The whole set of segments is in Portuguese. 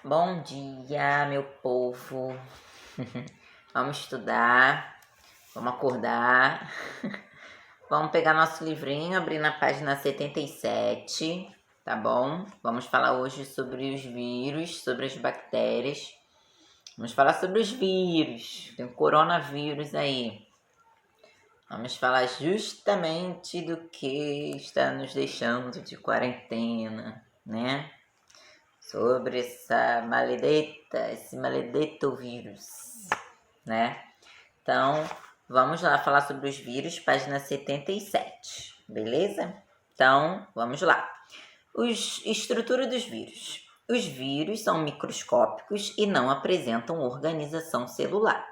Bom dia, meu povo. Vamos estudar, vamos acordar. Vamos pegar nosso livrinho, abrir na página 77, tá bom? Vamos falar hoje sobre os vírus, sobre as bactérias. Vamos falar sobre os vírus, tem o coronavírus aí. Vamos falar justamente do que está nos deixando de quarentena, né? Sobre esse maledeto vírus, né? Então, vamos lá falar sobre os vírus, página 77, beleza? Então, vamos lá. Estrutura dos vírus. Os vírus são microscópicos e não apresentam organização celular.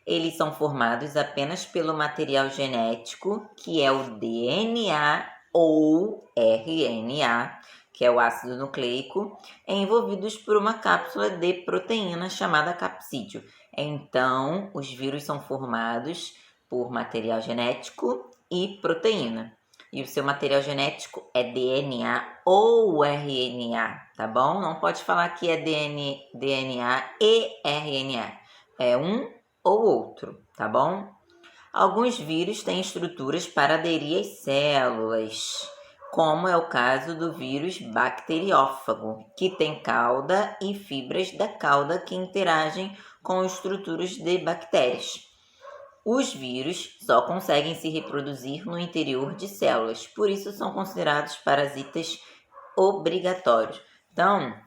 Eles são formados apenas pelo material genético, que é o DNA ou RNA, que é o ácido nucleico, envolvidos por uma cápsula de proteína chamada capsídeo. Então, os vírus são formados por material genético e proteína. E o seu material genético é DNA ou RNA, tá bom? Não pode falar que é DNA e RNA. É um ou outro, tá bom? Alguns vírus têm estruturas para aderir às células, como é o caso do vírus bacteriófago, que tem cauda e fibras da cauda que interagem com estruturas de bactérias. Os vírus só conseguem se reproduzir no interior de células, por isso são considerados parasitas obrigatórios. Então,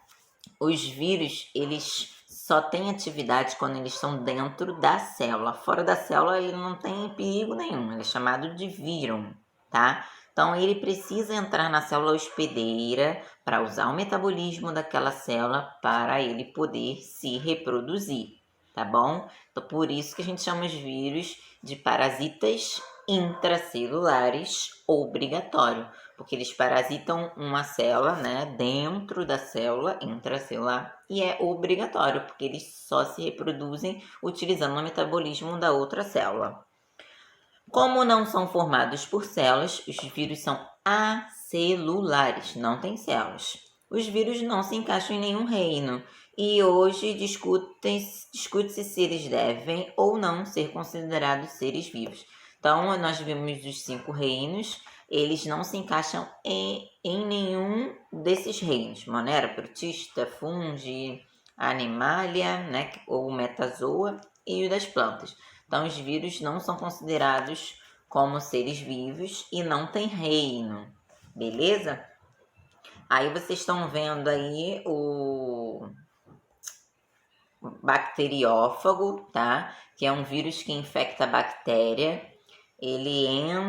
os vírus, eles só têm atividade quando eles estão dentro da célula. Fora da célula, ele não tem perigo nenhum, ele é chamado de vírus, tá? Então, ele precisa entrar na célula hospedeira para usar o metabolismo daquela célula para ele poder se reproduzir, tá bom? Então, por isso que a gente chama os vírus de parasitas intracelulares obrigatório, porque eles parasitam uma célula, né, dentro da célula intracelular, e é obrigatório, porque eles só se reproduzem utilizando o metabolismo da outra célula. Como não são formados por células, os vírus são acelulares, não têm células. Os vírus não se encaixam em nenhum reino, e hoje discute-se se eles devem ou não ser considerados seres vivos. Então, nós vimos os 5 reinos, eles não se encaixam em nenhum desses reinos. Monera, protista, fungi, animalia, né, ou metazoa, e o das plantas. Então, os vírus não são considerados como seres vivos e não tem reino, beleza? Aí vocês estão vendo aí o bacteriófago, tá? Que é um vírus que infecta a bactéria. Ele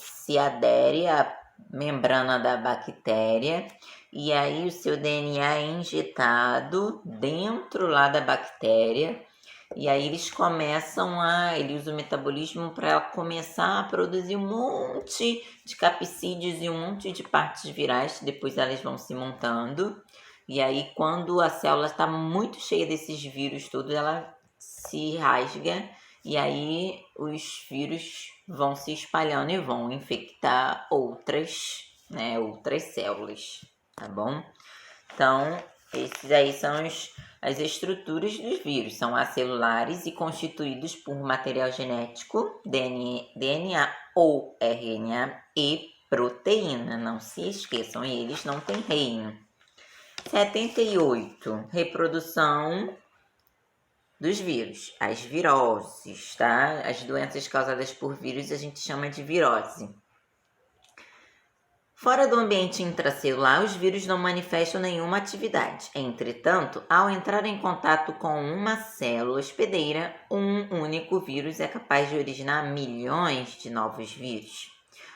se adere à membrana da bactéria e aí o seu DNA é injetado dentro lá da bactéria. E aí ele usa o metabolismo para ela começar a produzir um monte de capsídeos e um monte de partes virais, depois elas vão se montando. E aí quando a célula está muito cheia desses vírus todos, ela se rasga e aí os vírus vão se espalhando e vão infectar outras células, tá bom? Então, esses aí são as estruturas dos vírus. São acelulares e constituídos por material genético, DNA ou RNA e proteína. Não se esqueçam, eles não têm reino. 78. Reprodução dos vírus. As viroses, tá? As doenças causadas por vírus a gente chama de virose. Fora do ambiente intracelular, os vírus não manifestam nenhuma atividade. Entretanto, ao entrar em contato com uma célula hospedeira, um único vírus é capaz de originar milhões de novos vírus.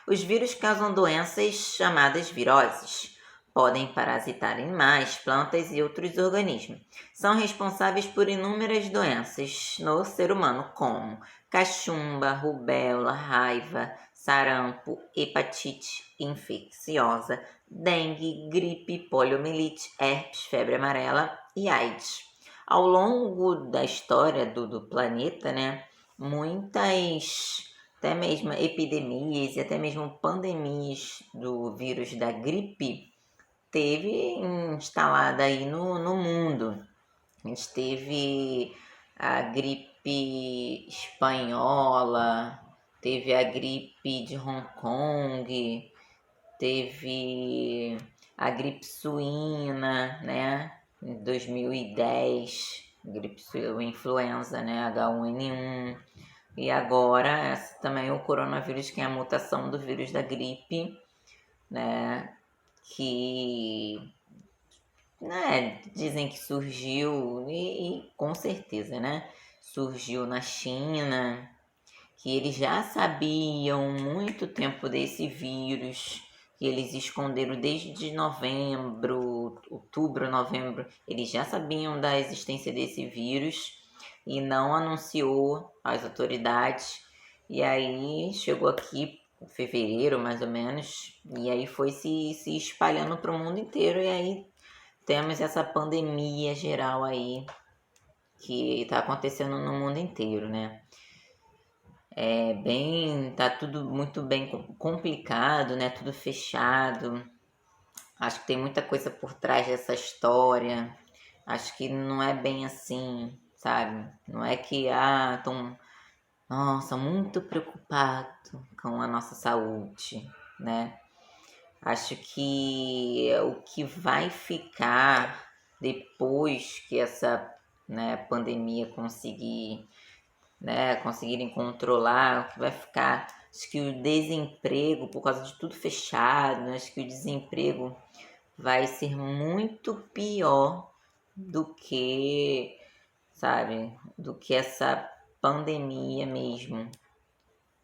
Os vírus causam doenças chamadas viroses. Podem parasitar animais, plantas e outros organismos. São responsáveis por inúmeras doenças no ser humano, como cachumba, rubéola, raiva, sarampo, hepatite infecciosa, dengue, gripe, poliomielite, herpes, febre amarela e AIDS. Ao longo da história do planeta, né, muitas, até mesmo epidemias e até mesmo pandemias do vírus da gripe teve instalada aí no mundo. A gente teve a gripe espanhola, teve a gripe de Hong Kong, teve a gripe suína, né? Em 2010, gripe influenza, né? H1N1. E agora, essa também é o coronavírus, que é a mutação do vírus da gripe, né? Que, né, dizem que surgiu, e com certeza, né? Surgiu na China, que eles já sabiam muito tempo desse vírus, que eles esconderam desde novembro, outubro, novembro, eles já sabiam da existência desse vírus e não anunciou às autoridades. E aí chegou aqui em fevereiro, mais ou menos, e aí foi se espalhando para o mundo inteiro, e aí temos essa pandemia geral aí que está acontecendo no mundo inteiro, né? Tá tudo muito bem complicado, né? Tudo fechado. Acho que tem muita coisa por trás dessa história. Acho que não é bem assim, sabe? Não é que estão, nossa, muito preocupado com a nossa saúde, né? Acho que o que vai ficar depois que essa, né, pandemia conseguirem controlar, o que vai ficar. Acho que o desemprego, por causa de tudo fechado, né? Acho que o desemprego vai ser muito pior do que, sabe, do que essa pandemia mesmo.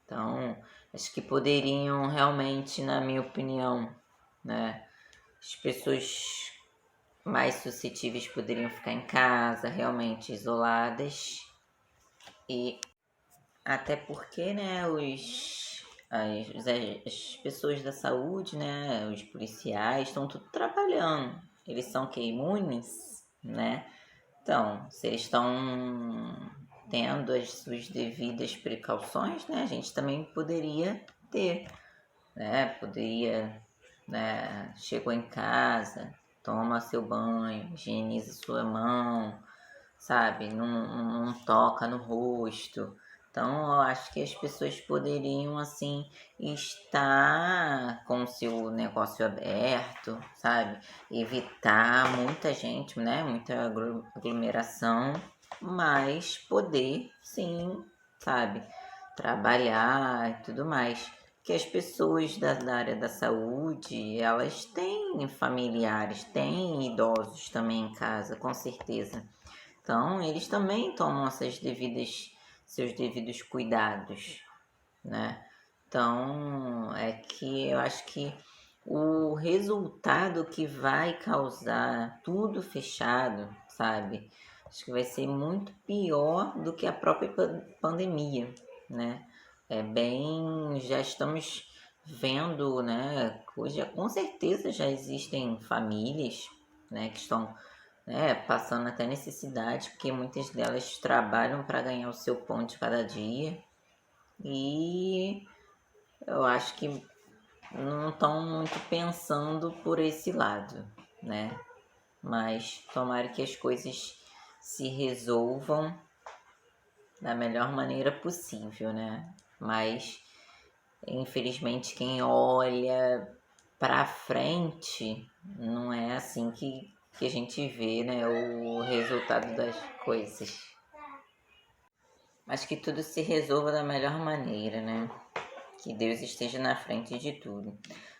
Então, acho que poderiam realmente, na minha opinião, né, as pessoas mais suscetíveis poderiam ficar em casa, realmente isoladas, e até porque, né, as pessoas da saúde, né, os policiais estão tudo trabalhando. Eles são que imunes, né? Então, se eles estão tendo as suas devidas precauções, né, a gente também poderia ter, né? Poderia, né, chegou em casa, toma seu banho, higieniza sua mão, sabe? Não toca no rosto. Então, eu acho que as pessoas poderiam, assim, estar com o seu negócio aberto, sabe? Evitar muita gente, né? Muita aglomeração, mas poder, sim, sabe? Trabalhar e tudo mais. Que as pessoas da área da saúde, elas têm familiares, têm idosos também em casa, com certeza. Então, eles também tomam seus devidos cuidados, né? Então, é que eu acho que o resultado que vai causar tudo fechado, sabe? Acho que vai ser muito pior do que a própria pandemia, né? Já estamos vendo, né? Hoje, com certeza já existem famílias, né, que estão, né, passando até necessidade, porque muitas delas trabalham para ganhar o seu pão de cada dia, e eu acho que não estão muito pensando por esse lado, né? Mas tomara que as coisas se resolvam da melhor maneira possível, né? Mas infelizmente quem olha para frente não é assim que a gente vê, né, o resultado das coisas. Mas que tudo se resolva da melhor maneira, né? Que Deus esteja na frente de tudo.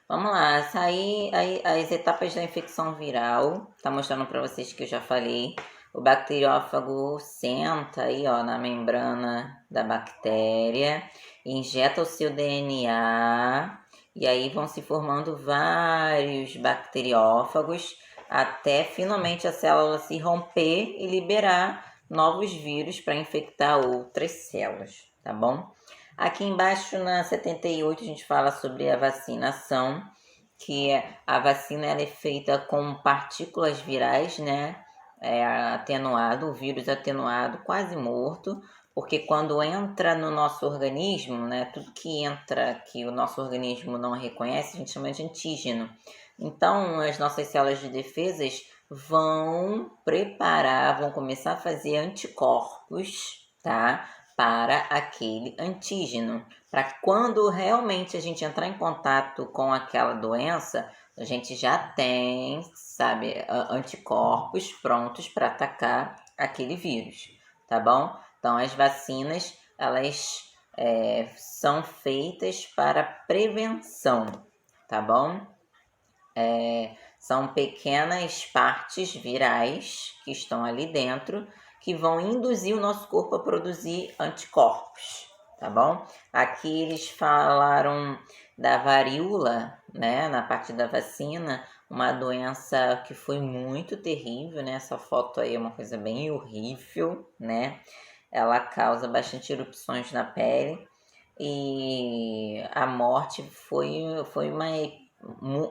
Vamos lá, as etapas da infecção viral. Tá mostrando para vocês que eu já falei. O bacteriófago senta aí, ó, na membrana da bactéria, injeta o seu DNA, e aí vão se formando vários bacteriófagos até finalmente a célula se romper e liberar novos vírus para infectar outras células, tá bom? Aqui embaixo na 78 a gente fala sobre a vacinação, que a vacina ela é feita com partículas virais, né? Atenuado, o vírus atenuado, quase morto, porque quando entra no nosso organismo, né, tudo que entra que o nosso organismo não reconhece, a gente chama de antígeno. Então, as nossas células de defesas vão começar a fazer anticorpos, tá? Para aquele antígeno. Para quando realmente a gente entrar em contato com aquela doença, a gente já tem, sabe, anticorpos prontos para atacar aquele vírus, tá bom? Então, as vacinas, elas são feitas para prevenção, tá bom? São pequenas partes virais que estão ali dentro que vão induzir o nosso corpo a produzir anticorpos, tá bom? Aqui eles falaram da varíola, né, na parte da vacina, uma doença que foi muito terrível, né? Essa foto aí é uma coisa bem horrível, né? Ela causa bastante erupções na pele e a morte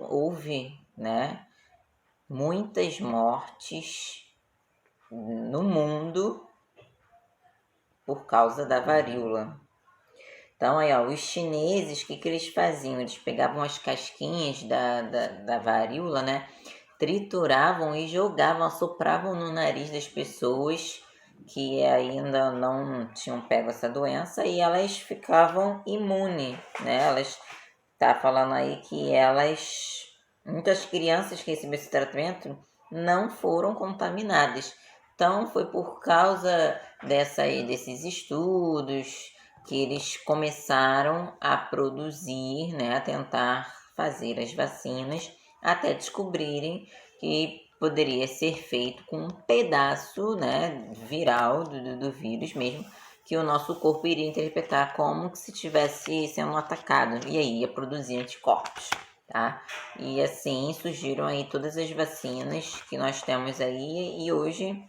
houve, né, muitas mortes no mundo por causa da varíola. Então, aí, ó, os chineses, o que eles faziam? Eles pegavam as casquinhas da varíola, né, trituravam e jogavam, assopravam no nariz das pessoas que ainda não tinham pego essa doença e elas ficavam imunes, né? Tá falando aí que muitas crianças que receberam esse tratamento não foram contaminadas. Então, foi por causa desses estudos que eles começaram a produzir, né, a tentar fazer as vacinas, até descobrirem que poderia ser feito com um pedaço, né, viral do vírus mesmo, que o nosso corpo iria interpretar como se estivesse sendo atacado, e aí ia produzir anticorpos, tá? E assim surgiram aí todas as vacinas que nós temos aí, e hoje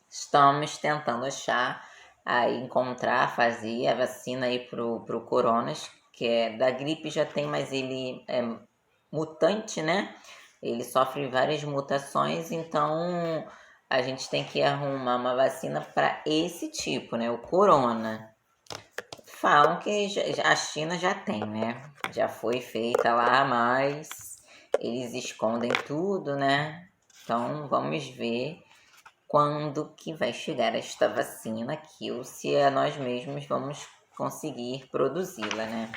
estamos tentando encontrar, fazer a vacina aí pro coronas, que é da gripe já tem, mas ele é mutante, né? Ele sofre várias mutações, então a gente tem que arrumar uma vacina para esse tipo, né? O corona. Falam que a China já tem, né? Já foi feita lá, mas eles escondem tudo, né? Então vamos ver quando que vai chegar esta vacina aqui, ou se nós mesmos vamos conseguir produzi-la, né?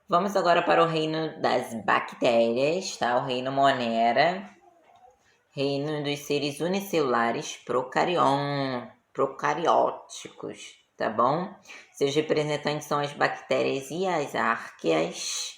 Vamos agora para o reino das bactérias, tá? O reino Monera, reino dos seres unicelulares procarióticos, tá bom? Seus representantes são as bactérias e as árqueas,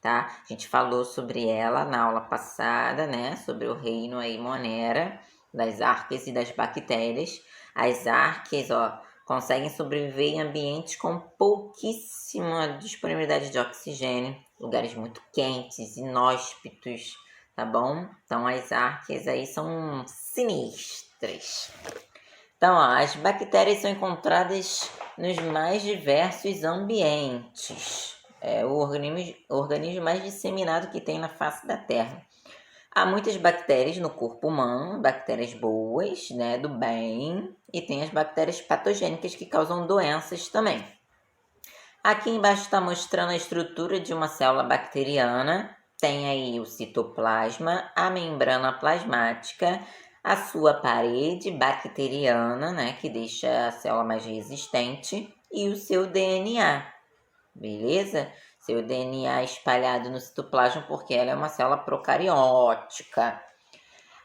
tá? A gente falou sobre ela na aula passada, né? Sobre o reino aí Monera, das árqueas e das bactérias. As árqueas, ó, conseguem sobreviver em ambientes com pouquíssima disponibilidade de oxigênio, lugares muito quentes, inóspitos, tá bom? Então as árqueas aí são sinistras. Então, ó, as bactérias são encontradas nos mais diversos ambientes. É o organismo mais disseminado que tem na face da Terra. Há muitas bactérias no corpo humano, bactérias boas, né, do bem, e tem as bactérias patogênicas que causam doenças também. Aqui embaixo está mostrando a estrutura de uma célula bacteriana. Tem aí o citoplasma, a membrana plasmática, a sua parede bacteriana, né, que deixa a célula mais resistente, e o seu DNA, beleza? Seu DNA espalhado no citoplasma, porque ela é uma célula procariótica.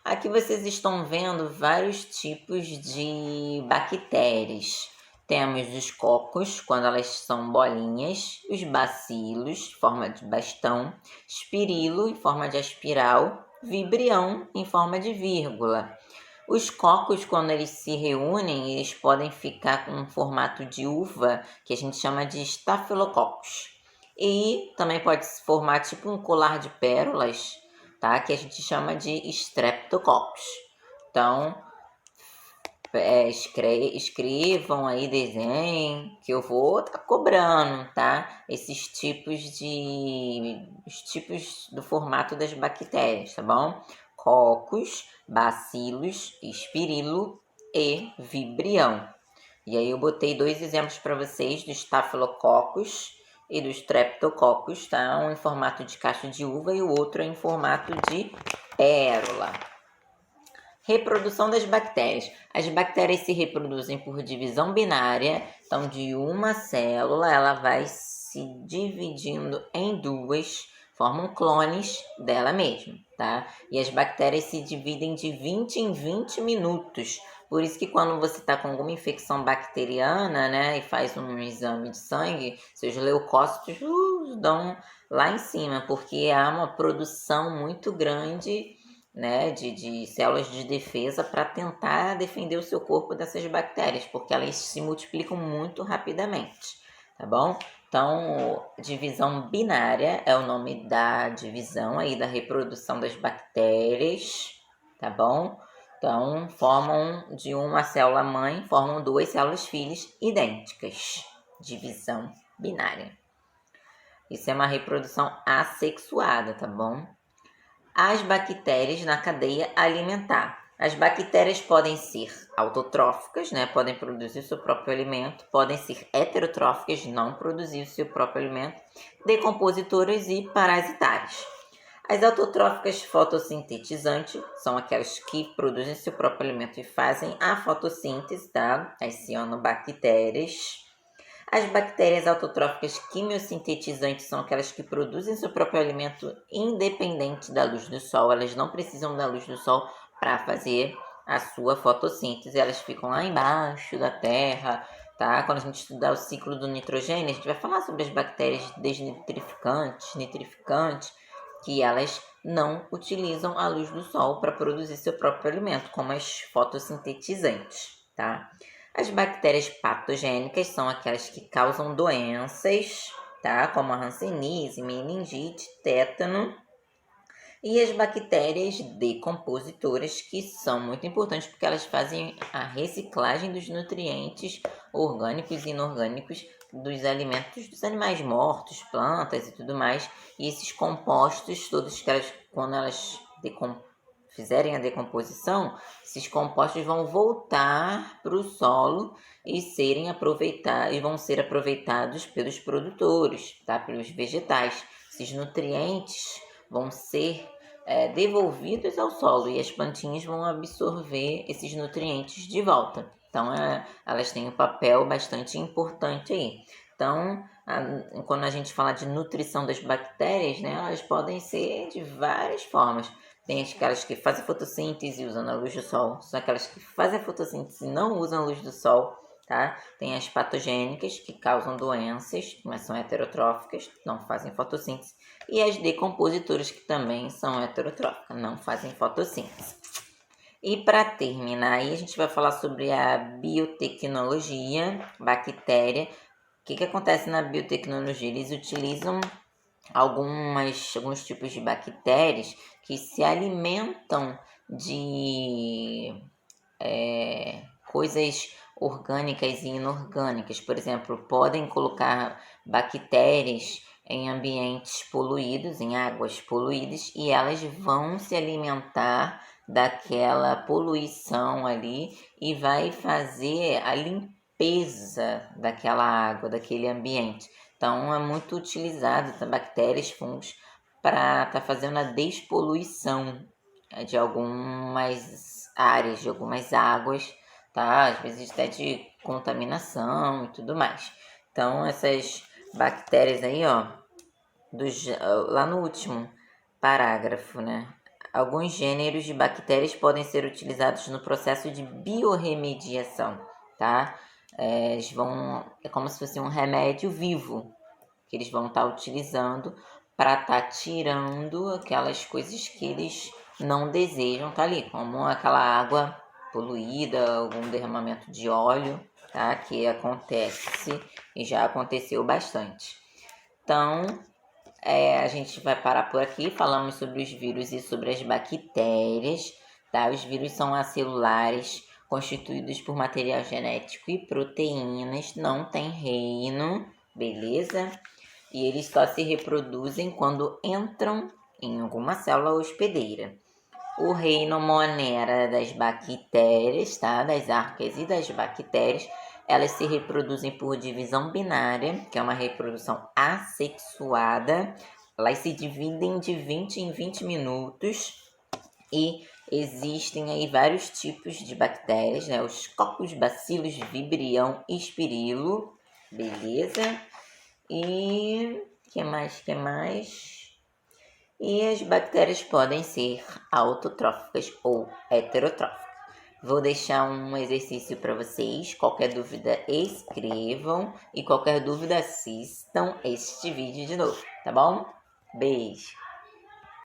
Aqui vocês estão vendo vários tipos de bactérias. Temos os cocos, quando elas são bolinhas, os bacilos, em forma de bastão, espirilo, em forma de espiral, vibrião, em forma de vírgula. Os cocos, quando eles se reúnem, eles podem ficar com um formato de uva, que a gente chama de estafilococcus. E também pode se formar tipo um colar de pérolas, tá? Que a gente chama de streptococcus. Então, escrevam aí, desenhem, que eu vou estar cobrando, tá? Os tipos do formato das bactérias, tá bom? Cocos, bacilos, espirilo e vibrião. E aí eu botei 2 exemplos para vocês do estafilococcus e do Streptococcus, tá? Um em formato de cacho de uva e o outro em formato de pérola. Reprodução das bactérias. As bactérias se reproduzem por divisão binária, então de uma célula ela vai se dividindo em duas, formam clones dela mesma, tá? E as bactérias se dividem de 20 em 20 minutos. Por isso que quando você está com alguma infecção bacteriana, né, e faz um exame de sangue, seus leucócitos dão lá em cima, porque há uma produção muito grande, né, de células de defesa para tentar defender o seu corpo dessas bactérias, porque elas se multiplicam muito rapidamente, tá bom? Então, divisão binária é o nome da divisão aí da reprodução das bactérias, tá bom? Então, formam de uma célula mãe, formam duas células filhas idênticas. Divisão binária. Isso é uma reprodução assexuada, tá bom? As bactérias na cadeia alimentar. As bactérias podem ser autotróficas, né? Podem produzir o seu próprio alimento, podem ser heterotróficas, não produzir o seu próprio alimento, decompositoras e parasitárias. As autotróficas fotossintetizantes são aquelas que produzem seu próprio alimento e fazem a fotossíntese, tá? As cianobactérias. As bactérias autotróficas quimiosintetizantes são aquelas que produzem seu próprio alimento independente da luz do sol. Elas não precisam da luz do sol para fazer a sua fotossíntese. Elas ficam lá embaixo da terra, tá? Quando a gente estudar o ciclo do nitrogênio, a gente vai falar sobre as bactérias desnitrificantes, nitrificantes, que elas não utilizam a luz do sol para produzir seu próprio alimento, como as fotossintetizantes, tá? As bactérias patogênicas são aquelas que causam doenças, tá? Como a hanseníase, meningite, tétano. E as bactérias decompositoras, que são muito importantes porque elas fazem a reciclagem dos nutrientes orgânicos e inorgânicos dos alimentos dos animais mortos, plantas e tudo mais. E esses compostos, todos que elas, quando elas fizerem a decomposição, esses compostos vão voltar para o solo e vão ser aproveitados pelos produtores, tá? Pelos vegetais. Esses nutrientes vão ser devolvidos ao solo e as plantinhas vão absorver esses nutrientes de volta. Então, elas têm um papel bastante importante aí. Então, quando a gente fala de nutrição das bactérias, né, elas podem ser de várias formas. Tem aquelas que fazem fotossíntese usando a luz do sol, são aquelas que fazem a fotossíntese e não usam a luz do sol, tá? Tem as patogênicas, que causam doenças, mas são heterotróficas, não fazem fotossíntese. E as decompositoras, que também são heterotróficas, não fazem fotossíntese. E para terminar aí, a gente vai falar sobre a biotecnologia, bactéria. O que acontece na biotecnologia? Eles utilizam alguns tipos de bactérias que se alimentam de coisas orgânicas e inorgânicas. Por exemplo, podem colocar bactérias em ambientes poluídos, em águas poluídas, e elas vão se alimentar daquela poluição ali e vai fazer a limpeza daquela água, daquele ambiente. Então, é muito utilizado bactérias, fungos, para estar fazendo a despoluição de algumas áreas, de algumas águas, tá? Às vezes até de contaminação e tudo mais. Então, essas bactérias aí, ó, lá no último parágrafo, né? Alguns gêneros de bactérias podem ser utilizados no processo de biorremediação, tá? É como se fosse um remédio vivo que eles vão estar utilizando para estar tirando aquelas coisas que eles não desejam estar ali, como aquela água poluída, algum derramamento de óleo, tá? Que acontece e já aconteceu bastante. Então, a gente vai parar por aqui. Falamos sobre os vírus e sobre as bactérias, tá? Os vírus são acelulares, constituídos por material genético e proteínas, não tem reino, beleza? E eles só se reproduzem quando entram em alguma célula hospedeira. O reino monera das bactérias, tá? Das arcas e das bactérias, Elas se reproduzem por divisão binária, que é uma reprodução assexuada. Elas se dividem de 20 em 20 minutos e existem aí vários tipos de bactérias, né? Os Coccus, Bacillus, Vibrio, Espirilo, beleza? E que mais? E as bactérias podem ser autotróficas ou heterotróficas. Vou deixar um exercício para vocês. Qualquer dúvida, escrevam. E qualquer dúvida, assistam este vídeo de novo, tá bom? Beijo!